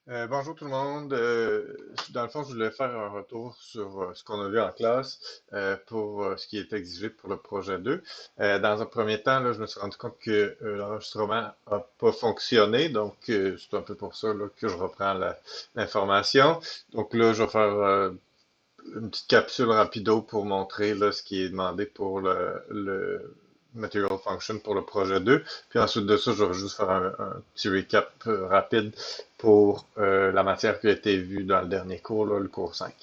Bonjour tout le monde. Dans le fond, je voulais faire un retour sur ce qu'on a vu en classe pour ce qui est exigé pour le projet 2. Dans un premier temps, là, je me suis rendu compte que l'enregistrement n'a pas fonctionné, donc c'est un peu pour ça là, que je reprends l'information. Donc là, je vais faire une petite capsule rapido pour montrer là, ce qui est demandé pour le Material Function pour le projet 2. Puis ensuite de ça, je vais juste faire un petit recap rapide pour la matière qui a été vue dans le dernier cours, là, le cours 5.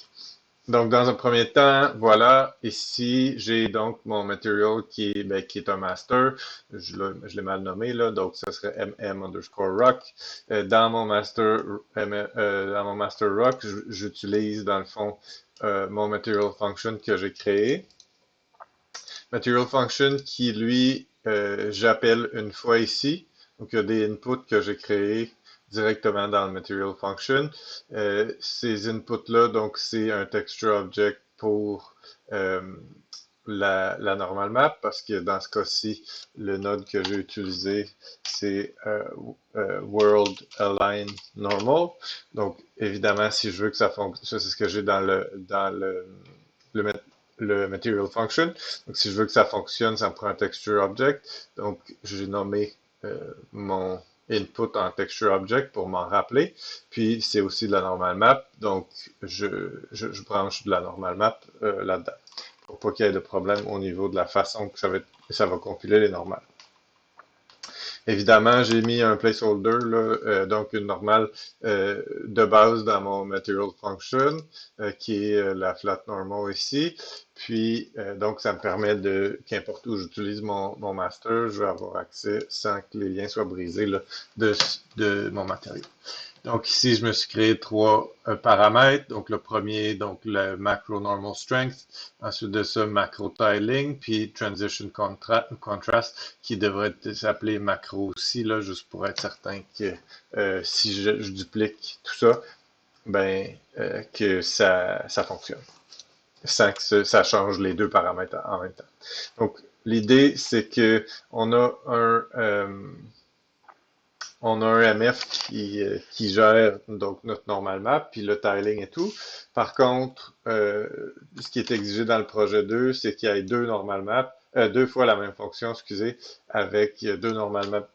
Donc, dans un premier temps, voilà, ici, j'ai donc mon material qui est un master. Je l'ai mal nommé, là, donc ça serait mm underscore rock. Dans mon master rock, j'utilise dans le fond mon material function que j'ai créé. Material function qui, lui, j'appelle une fois ici. Donc, il y a des inputs que j'ai créés directement dans le material function. Ces inputs-là, donc, c'est un texture object pour euh, la normal map, parce que dans ce cas-ci, le node que j'ai utilisé, c'est World Align Normal. Donc, évidemment, si je veux que ça fonctionne, ça c'est ce que j'ai le, le Material Function. Donc, si je veux que ça fonctionne, ça me prend un Texture Object. Donc, j'ai nommé mon input en Texture Object pour m'en rappeler. Puis, c'est aussi de la normal map. Donc, je branche de la normal map là-dedans pour pas qu'il y ait de problème au niveau de la façon que ça va compiler les normales. Évidemment, j'ai mis un placeholder, là, donc une normale de base dans mon material function, qui est la flat normal ici. Puis, donc, ça me permet de, qu'importe où j'utilise mon master, je vais avoir accès sans que les liens soient brisés là, de mon matériau. Donc ici, je me suis créé trois paramètres. Donc le premier, donc le macro normal strength. Ensuite de ça, macro tiling, puis transition contrast, qui devrait s'appeler macro aussi, là, juste pour être certain que si je duplique tout ça, ben que ça fonctionne, sans que ça change les deux paramètres en même temps. Donc l'idée, c'est que on a un MF qui gère donc notre normal map, puis le tiling et tout. Par contre, ce qui est exigé dans le projet 2, c'est qu'il y ait deux normal maps, deux fois la même fonction, excusez, avec deux normal maps.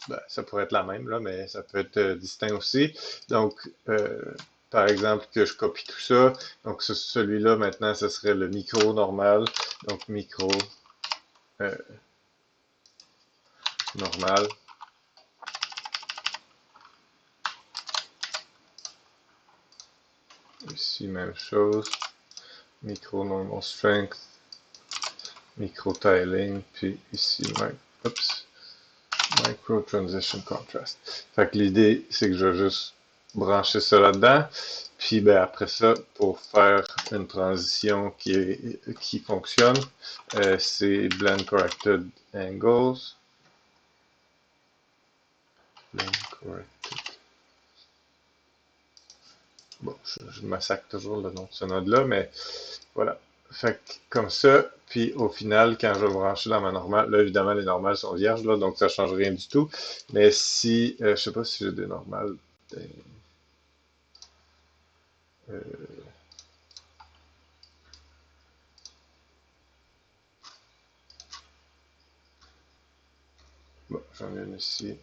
Ben, ça pourrait être la même, là, mais ça peut être distinct aussi. Donc, par exemple, que je copie tout ça. Donc, celui-là, maintenant, ce serait le micro normal. Donc, micro euh, normal. Ici, même chose. Micro normal strength, micro tiling, puis ici, micro transition contrast. Fait que l'idée, c'est que je vais juste brancher ça là-dedans. Puis ben, après ça, pour faire une transition qui fonctionne, c'est blend corrected angles. Blend corrected. Bon, je massacre toujours le nom de ce node-là, mais voilà. Fait que comme ça, puis au final, quand je vais brancher dans ma normale, là évidemment les normales sont vierges, là, donc ça change rien du tout. Mais si, je sais pas si j'ai des normales. Euh, bon, j'en ai une ici.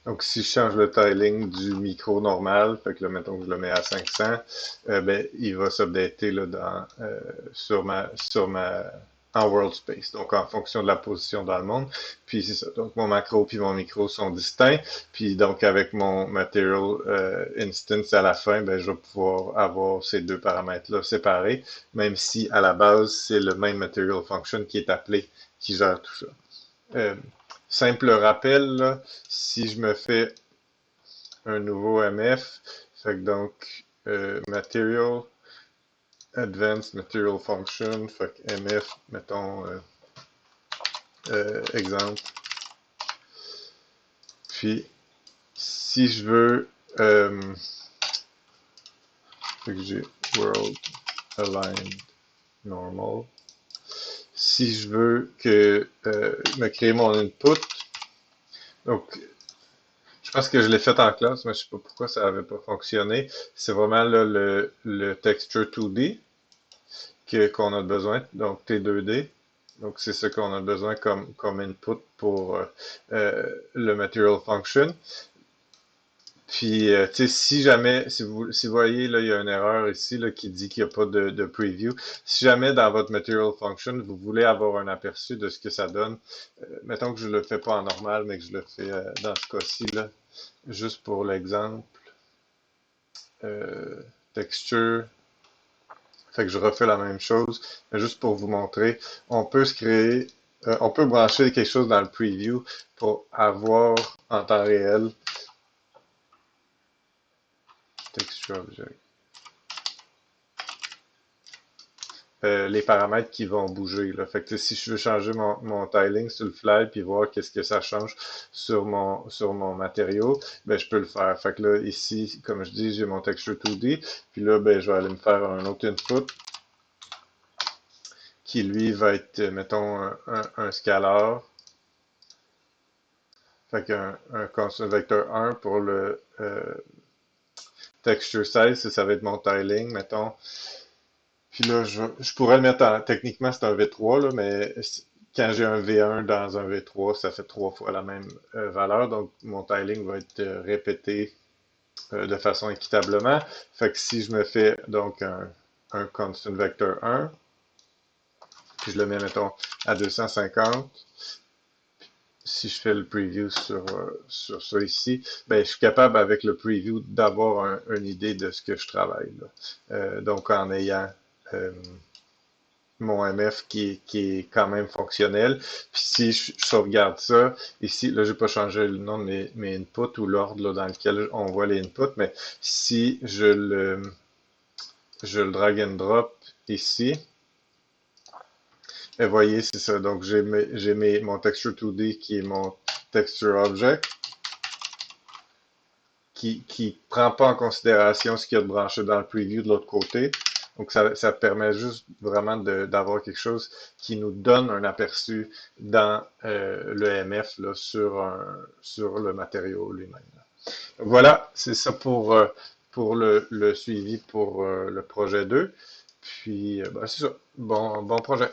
Donc si je change le tiling du micro normal, fait que là mettons que je le mets à 500, ben il va s'updater là sur ma en world space, donc en fonction de la position dans le monde. Puis c'est ça. Donc mon macro puis mon micro sont distincts. Puis donc avec mon material instance à la fin, ben je vais pouvoir avoir ces deux paramètres-là séparés, même si à la base c'est le même material function qui est appelé, qui gère tout ça. Euh, Simple rappel, là, si je me fais un nouveau MF, fait que donc Material, Advanced Material Function, fait que MF, mettons exemple. Puis si je veux Fait que j'ai World Aligned Normal. Si je veux me créer mon input, donc je pense que je l'ai fait en classe, mais je sais pas pourquoi ça n'avait pas fonctionné. C'est vraiment là, le texture 2D qu'on a besoin, donc T2D. Donc c'est ce qu'on a besoin comme input pour le material function. Puis, tu sais, si jamais, si vous voyez, là, il y a une erreur ici là, qui dit qu'il n'y a pas de preview. Si jamais dans votre material function, vous voulez avoir un aperçu de ce que ça donne, mettons que je le fais pas en normal, mais que je le fais dans ce cas-ci, là, juste pour l'exemple, euh, texture, fait que je refais la même chose, mais juste pour vous montrer, on peut se créer, on peut brancher quelque chose dans le preview pour avoir en temps réel texture object. Les paramètres qui vont bouger, là. Fait que si je veux changer mon tiling sur le fly puis voir qu'est-ce que ça change sur mon matériau, ben je peux le faire. Fait que là, ici, comme je dis, j'ai mon texture 2D, puis là, ben je vais aller me faire un autre input qui lui va être, mettons, un scalar. Fait qu'un constant vecteur 1 pour le texture size, ça va être mon tiling, mettons. Puis là, je pourrais le mettre en. Techniquement, c'est un V3, là, mais quand j'ai un V1 dans un V3, ça fait 3 fois la même valeur. Donc, mon tiling va être répété de façon équitablement. Fait que si je me fais donc un constant vector 1, puis je le mets, mettons, à 250, si je fais le preview sur ça ici, ben, je suis capable avec le preview d'avoir une idée de ce que je travaille, là. Donc, en ayant euh, mon MF qui est quand même fonctionnel. Puis si je sauvegarde ça, ici, là, je n'ai pas changé le nom de mes inputs ou l'ordre dans lequel on voit les inputs, mais si je le drag and drop ici, et voyez, c'est ça. Donc, j'ai mon texture 2D qui est mon texture object, qui prend pas en considération ce qu'il y a de branché dans le preview de l'autre côté. Donc, ça permet juste vraiment d'avoir quelque chose qui nous donne un aperçu dans le MF là, sur le matériau lui-même. Voilà, c'est ça pour le suivi pour le projet 2. Puis, ben, c'est ça. Bon projet.